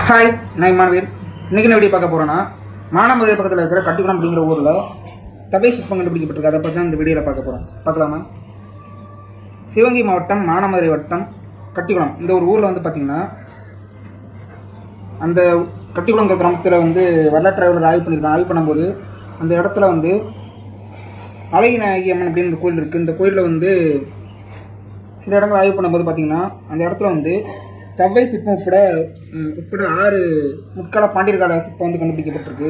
Hi, நான் மாணவர். இன்றைக்கி என்ன வீடியோ பார்க்க போகிறோன்னா, மானாமதுரை பக்கத்தில் இருக்கிற கட்டிக்குளம் அப்படிங்கிற ஊரில் தவை சிற்பம் கண்டுபிடிக்கப்பட்டிருக்கு. அதை பற்றி தான் இந்த வீடியோவில் பார்க்க போகிறோம். பார்க்கலாமா? சிவகங்கை மாவட்டம் மானாமதுரை வட்டம் கட்டிக்குளம் இந்த ஒரு ஊரில் வந்து பார்த்திங்கன்னா, அந்த கட்டிக்குளங்கிற கிராமத்தில் வந்து வரலாற்று ஆய்வு பண்ணியிருக்காங்க. ஆய்வு பண்ணும்போது அந்த இடத்துல வந்து அழகிநாயகி அம்மன் அப்படின்னு ஒரு கோயில் இருக்குது. இந்த கோயிலில் வந்து சில இடங்கள் ஆய்வு பண்ணும்போது பார்த்திங்கன்னா, அந்த இடத்துல வந்து தவ்வை சிற்பம் உட்பட 6 முற்கால பாண்டியர் கால சிற்பம் வந்து கண்டுபிடிக்கப்பட்டிருக்கு.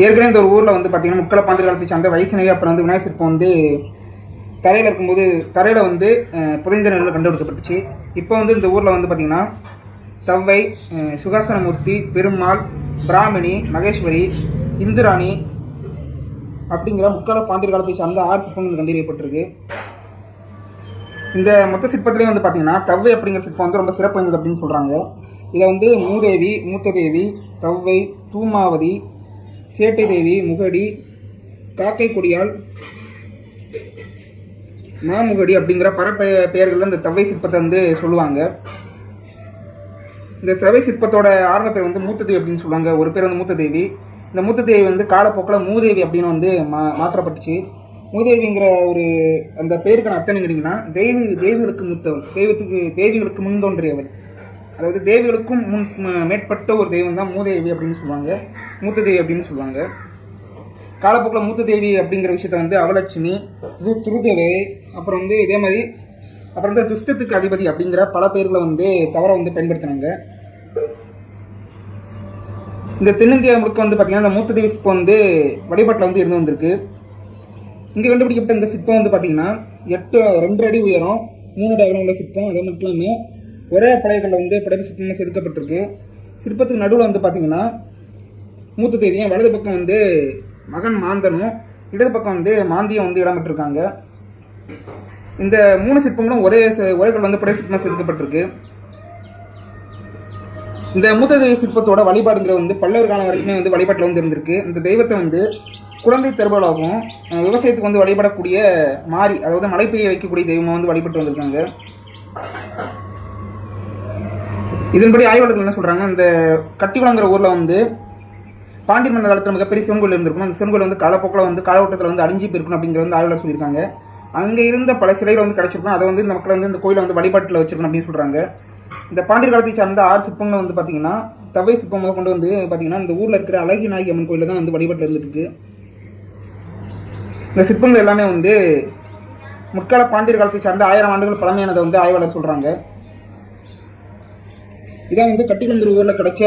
ஏற்கனவே இந்த ஒரு ஊரில் வந்து பார்த்திங்கன்னா, முற்கால பாண்டியர் காலத்தை சார்ந்த வைஷ்ணவி அப்புறம் வந்து விநாயகர் சிற்பம் வந்து தரையில் இருக்கும்போது தரையில் வந்து புதைந்த நிலையில் கண்டுபிடிக்கப்பட்டுச்சு. இப்போ வந்து இந்த ஊரில் வந்து பார்த்திங்கன்னா, தவ்வை, சுகாசனமூர்த்தி, பெருமாள், பிராமணி, மகேஸ்வரி, இந்துராணி அப்படிங்கிற முற்கால பாண்டியர் காலத்தை சார்ந்த 6 சிற்பங்கள் கண்டறியப்பட்டிருக்கு. இந்த மொத்த சிற்பத்திலையும் வந்து பார்த்தீங்கன்னா, தவ்வை அப்படிங்கிற சிற்பம் வந்து ரொம்ப சிறப்பு வாய்ந்தது அப்படின்னு சொல்கிறாங்க. இதை வந்து மூதேவி, மூத்த தேவி, தவ்வை, தூமாவதி, சேட்டை தேவி, முகடி, காக்கை கொடியால், மாமுகடி அப்படிங்கிற பெயர்கள் இந்த தவ்வை சிற்பத்தை வந்து சொல்லுவாங்க. இந்த தவ்வை சிற்பத்தோட ஆரம்ப பேர் வந்து மூத்த தேவி அப்படின்னு சொல்லுவாங்க. ஒரு பேர் வந்து மூத்த தேவி. இந்த மூத்த தேவி வந்து காலப்போக்கில் மூதேவி அப்படின்னு வந்து மாற்றப்பட்டுச்சு. மூதேவிங்கிற ஒரு அந்த பேருக்கான அர்த்தம் கேட்டிங்கன்னா, தெய்வங்களுக்கு மூத்தவள், தேவிகளுக்கு முன் தோன்றியவள், அதாவது தேவிகளுக்கும் மேற்பட்ட ஒரு தெய்வம் தான் மூதேவி அப்படின்னு சொல்லுவாங்க, மூத்த தேவி அப்படின்னு சொல்லுவாங்க. காலப்போக்கில் மூத்த தேவி அப்படிங்கிற விஷயத்த வந்து அவலட்சுமி, துருதேவி, அப்புறம் வந்து இதே மாதிரி அப்புறம் வந்து துஷ்டத்துக்கு அதிபதி அப்படிங்கிற பல பேர்களை வந்து தவற வந்து பயன்படுத்தினாங்க. இந்த தென்னிந்தியா முழுக்க வந்து பார்த்திங்கன்னா, இந்த மூத்த தேவி சிற்பம் வந்து வழிபாட்டில் வந்து இருந்து வந்திருக்கு. இங்கே கண்டுபிடிக்கப்பட்ட இந்த சிற்பம் வந்து பார்த்தீங்கன்னா 2 அடி உயரம், 3 அடி அகலம் உள்ள சிற்பம். அது மட்டும் இல்லாமல் ஒரே படைகளில் வந்து படைப்பு சிற்பமாக செதுக்கப்பட்டிருக்கு. சிற்பத்துக்கு நடுவில் வந்து பார்த்தீங்கன்னா, மூத்த தேவியும், வலது பக்கம் வந்து மகன் மாந்தனும், இடது பக்கம் வந்து மாந்தியும் வந்து இடம்பெற்றிருக்காங்க. இந்த 3 சிற்பங்களும் ஒரே கல் வந்து படை சிற்பமாக செதுக்கப்பட்டிருக்கு. இந்த மூத்த தெய்வ சிற்பத்தோட வழிபாடுங்கிற வந்து பல்லவர் காலம் வரைக்குமே வந்து வழிபாட்டில் வந்து இருந்திருக்கு. இந்த தெய்வத்தை வந்து குழந்தை தருவலாகவும், விவசாயத்துக்கு வந்து வழிபடக்கூடிய மாறி, அதாவது மழை பெய்ய வைக்கக்கூடிய தெய்வமாக வந்து வழிபட்டு வந்திருக்காங்க. இதன்படி ஆய்வாளர்கள் என்ன சொல்றாங்க, இந்த கட்டிக்குளங்கிற ஊரில் வந்து பாண்டியர் மன்னர் காலத்தில் மிகப்பெரிய சிவன் கோயில் இருந்திருக்கும். அந்த சிவன் கோயில் வந்து காலப்போக்கில் வந்து காலகட்டத்தில் வந்து அழிஞ்சு போயிருக்கணும் அப்படிங்கிற வந்து ஆய்வாளர் சொல்லியிருக்காங்க. அங்கே இருந்த பல சிலைகள் வந்து கிடைச்சிருக்கும். அதை வந்து இந்த மக்கள் வந்து இந்த கோயிலை வந்து வழிபாட்டில் வச்சிருக்கணும் அப்படின்னு சொல்றாங்க. இந்த பாண்டியர் காலத்தை சார்ந்த 6 சிற்பங்கள் வந்து பார்த்தீங்கன்னா, தவ்வை சிற்பம் முதல் கொண்டு வந்து பார்த்தீங்கன்னா, இந்த ஊரில் இருக்கிற அழகிநாயகி அம்மன் கோயிலில் தான் வந்து வழிபாட்டில் இருந்துருக்கு. இந்த சிற்பங்கள் எல்லாமே வந்து முற்கால பாண்டியர் காலத்தை சார்ந்த 1000 ஆண்டுகள் பழமையானதை வந்து ஆய்வாளர் சொல்கிறாங்க. இதான் வந்து கட்டிக்குளங்கிற ஊரில் கிடைச்ச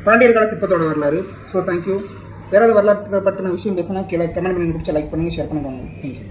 பாண்டியர் கால சிற்பத்தோட வரலாறு. So thank you. வேறு ஏதாவது வரலாற்று பற்றின விஷயம் பேசினா கீழே கமெண்ட் பண்ணி பிடிச்சா லைக் பண்ணுங்கள், ஷேர் பண்ணுங்க. தேங்க்யூ.